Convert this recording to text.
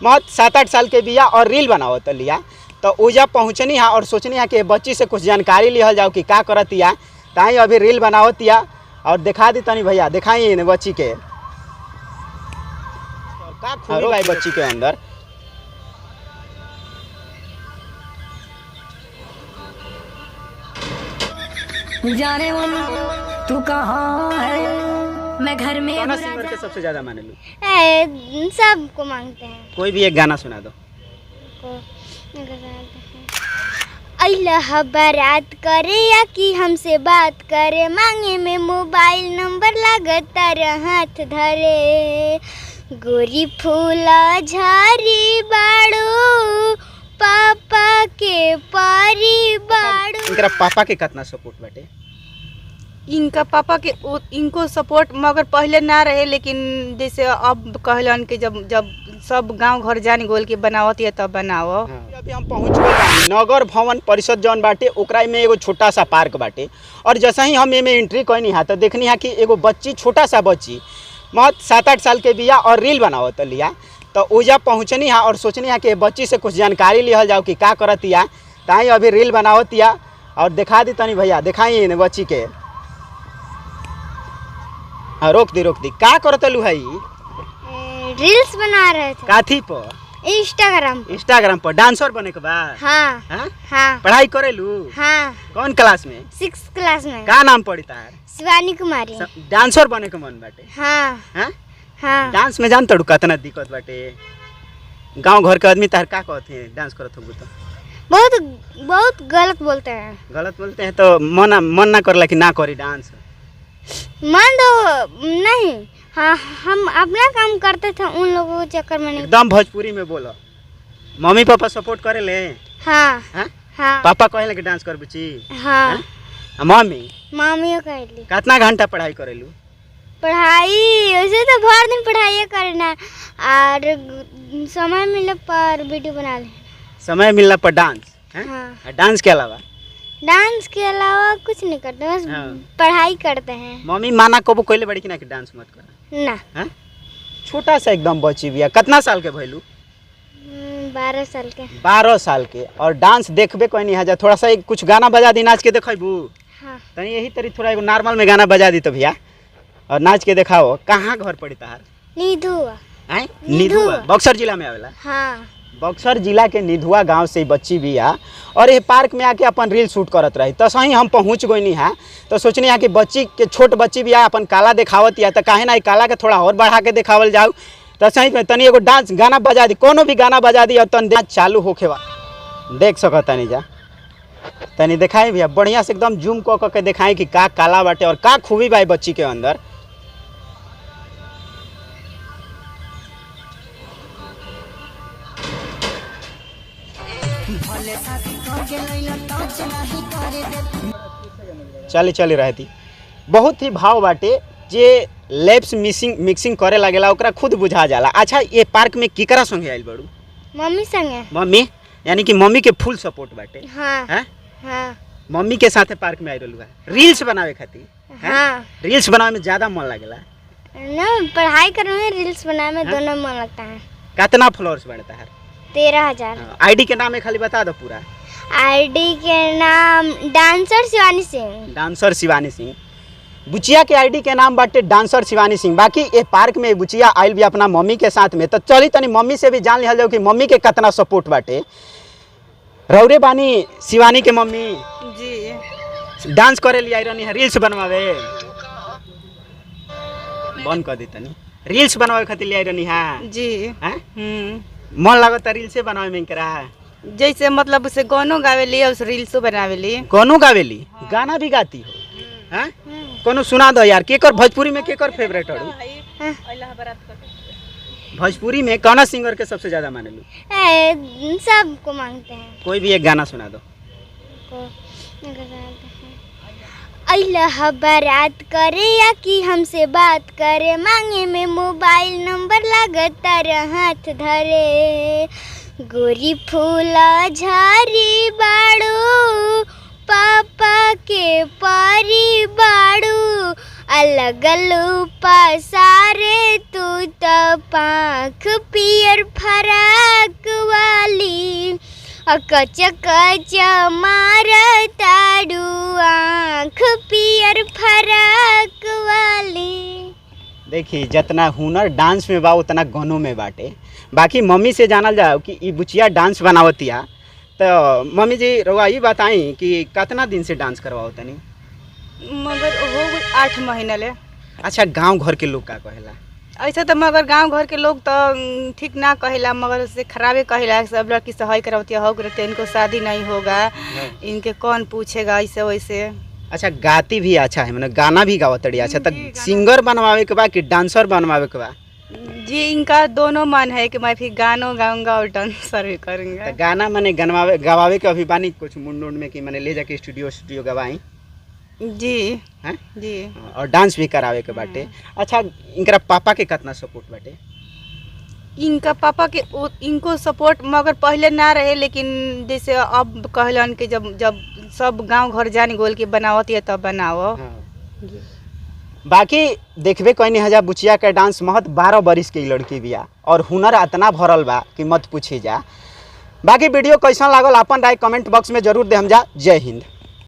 महत 7-8 साल के बिया और रील बनाओ तो लिया तो ओजा पहुँचनी है और सोचनी है कि बच्ची से कुछ जानकारी लिहल जाओ कि का करतिया ताई अभी रील बनावतिया और दिखा दी तनी भैया दिखाई बच्ची के का खूबी भाई बच्ची के अंदर। जाने मन तू कहाँ है, मैं घर में। कौन सिंगर के सबसे ज्यादा माने लू? सबको मांगते हैं। कोई भी एक गाना सुना दो। अल्लाह बारात करे या कि हमसे बात करे, मांगे में मोबाइल नंबर लगाता हाथ धरे, गोरी फूला झारी बाड़ू पापा के पारी बाड़ू। इनका पापा के कितना सपोर्ट बाटे? इनका पापा के इनको सपोर्ट मगर पहले ना रहे, लेकिन जैसे अब कहलन कि जब सब गांव घर जान गोल के बनावत है तब बनाओ। अभी हम पहुँच गए नगर भवन परिषद जौन बाटे ओकरा में एगो छोटा सा पार्क बाटे और जैसे ही हम एमे एंट्री कैनी है तो देखनी है कि एगो बच्ची छोटा सा बच्ची महत 7-8 साल के बिया और रील बनाओ तो लिया तो ओजा पहुँचनी है और सोचनी है कि बच्ची से कुछ जानकारी लिहल जाओ कि का करतिया ताई अभी रील बनावतिया और दिखा दी तनी भैया दिखाई बच्ची के। हाँ रोक दी का करतलू है? रील्स बना रहे थे। काथी पर? इंस्टाग्राम पर। डांसर बने के बाद? हाँ हाँ? हाँ। पढ़ाई करेलू? हाँ। कौन क्लास में? 6th क्लास में। का नाम पड़ी तार? शिवानी कुमारी। डांसर बने के मन बाटे? हाँ हाँ? हाँ। डांस में जान तड़ू कितना दिक्कत बाटे, गांव घर के आदमी तार का कहते हैं डांस करत हो तो बहुत गलत बोलते हैं। गलत बोलते हैं तो मन ना करला कि ना करी डांस? मन तो नहीं, हाँ हम अपना काम करते थे, उन लोगों के चक्कर में नहीं। एकदम भोजपुरी में बोलो। मम्मी पापा सपोर्ट करे ले? हाँ हाँ? हाँ। पापा कहे कि डांस कर बच्ची? हाँ। मम्मी कहली। कितना घंटा पढ़ाई करेलू? पढ़ाई वैसे तो भर दिन पढ़ाई करना और समय मिले पर वीडियो बना ले। समय मिलने पर डांस? हाँ। डांस के अलावा? डांस के अलावा कुछ नहीं करते, बस पढ़ाई करते हैं। मम्मी माना कबो कोइले बड़ी कि ना कि डांस मत कर? ना। हाँ? छोटा सा एकदम बच्ची बिया। कितना साल के भइलू? 12 साल के। 12 साल के। और डांस देखबे कोई नहीं है, थोड़ा सा कुछ गाना बजा दी नाच के देखबू? हाँ। तनी यही तरी थोड़ा एगो नॉर्मल में गाना बजा दी तो भैया और नाच के दिखाओ। कहाँ घर पड़ी तार? निधुआ। निधुआ बक्सर जिला में आवेला? हाँ। बक्सर जिला के निधुआ गांव से बच्ची बिया और ये पार्क में आके अपन रील शूट करत रही तो सही हम पहुँच गई है तो सोचनी है कि बच्ची के छोट बच्ची बिया अपन काला दिखावत या तो काहे ना काला के थोड़ा और बढ़ा के दिखावल जाओ तो सही में तनी एगो डांस गाना बजा दी, कोनो भी गाना बजा दी और तन डांस चालू होके देख सक तनी जा तनी दिखाई भैया बढ़िया से एकदम जूम क के दिखाई कि का काला बाटे और का खूबी बा बच्ची के अंदर। चली रहती बहुत ही भाव बाटे जे लैप्स मिक्सिंग करे लगेला ओकरा खुद बुझा जाला। अच्छा ये पार्क में केकरा संगे आइल बड़ू? मम्मी संगे। मम्मी यानी कि मम्मी के फुल सपोर्ट बाटे? हाँ। हाँ? हाँ। मम्मी के साथे पार्क में आइल बा रील्स बनावे खातिर? हाँ। रील्स बनावे में ज्यादा मन लगेला ना? पढ़ाई करने में रील्स बनाने में दोनों मन लगता है। कितना फॉलोअर्स बढ़ता है? 13,000। आईडी के नाम खाली बता दो पूरा। आईडी के नाम डांसर शिवानी सिंह। डांसर शिवानी सिंह। बुचिया के आईडी के नाम बाटे डांसर शिवानी सिंह। बाकी ये पार्क में बुचिया आइल भी अपना मम्मी के साथ में तो चली तनी मम्मी से भी जान लिया जाओ कि मम्मी के कितना सपोर्ट बाटे। रौरे बानी शिवानी के मम्मी जी डांस करे लिया रहनी है रील्स बनवावे? बंद कर दी तनी रील्स बनवावे खातिर लिया रहनी है जी। मन लगता रील्स बनावे में करा जैसे मतलब उसे गानों गावेली और रील्सो बनावेली। गानों गावेली? गाना भी गाती हो? हैं? कोनो सुना दो यार। केकर भोजपुरी में केकर फेवरेट हो? भोजपुरी में कौन सिंगर के सबसे ज्यादा माने लू? सबको मांगते हैं। कोई भी एक गाना सुना दो। अल्लाह बारात करे या कि हमसे बात करे, मांगे में मोबाइल नंबर लगाता हाथ धरे, गोरी फूला झारी बाड़ू पापा के पारी बाड़ू, अलग पसारे तू तो पाख पियर फरा कच कच मारताड़ू आँख पियर फराक वाली। देखी जितना हुनर डांस में बा उतना गानों में बाटे। बाकी मम्मी से जानल जाओ कि ई बुचिया डांस बनावतिया, तो मम्मी जी रउआ ई बताई कि कितना दिन से डांस करवाओ तनी? मगर हो गई 8 महीना ले। अच्छा, गांव घर के लोग का कहेला? ऐसा तो मगर गांव घर के लोग तो ठीक ना कहेला, मगर उससे खराबे कहेला। सब लड़की से हई करवती हो करते, इनको शादी नहीं होगा, इनके कौन पूछेगा ऐसे वैसे। अच्छा, गाती भी अच्छा है, मतलब गाना भी गावतड़ी अच्छा। तो जी, गाना। सिंगर बनवावे के बा कि डांसर बनवावे के बा? जी, इनका दोनों मन है कि मैं फिर गानों गाऊंगा और डांसर भी करूँगा। तो गाना मने गवावे के अभी बानी कुछ मुंड में कि मैंने ले जाके स्टूडियो गवाई? जी हैं? जी। और डांस भी करावे के बाटे। अच्छा, इनकरा पापा के कितना सपोर्ट बाटे? इनका पापा के इनको सपोर्ट मगर पहले ना रहे, लेकिन जैसे अब कहलन कि जब जब सब गांव घर जान गोल के बनावत है तब बनाओ। जी। बाकी देखबे कोई नहीं हजा बुचिया के डांस महत 12 बरिस के लड़की बिया और हुनर इतना भरल बा कि मत पूछी जा। बाकी वीडियो कैसा लागल अपन राय कमेंट बॉक्स में जरूर दे हम जा। जय हिंद।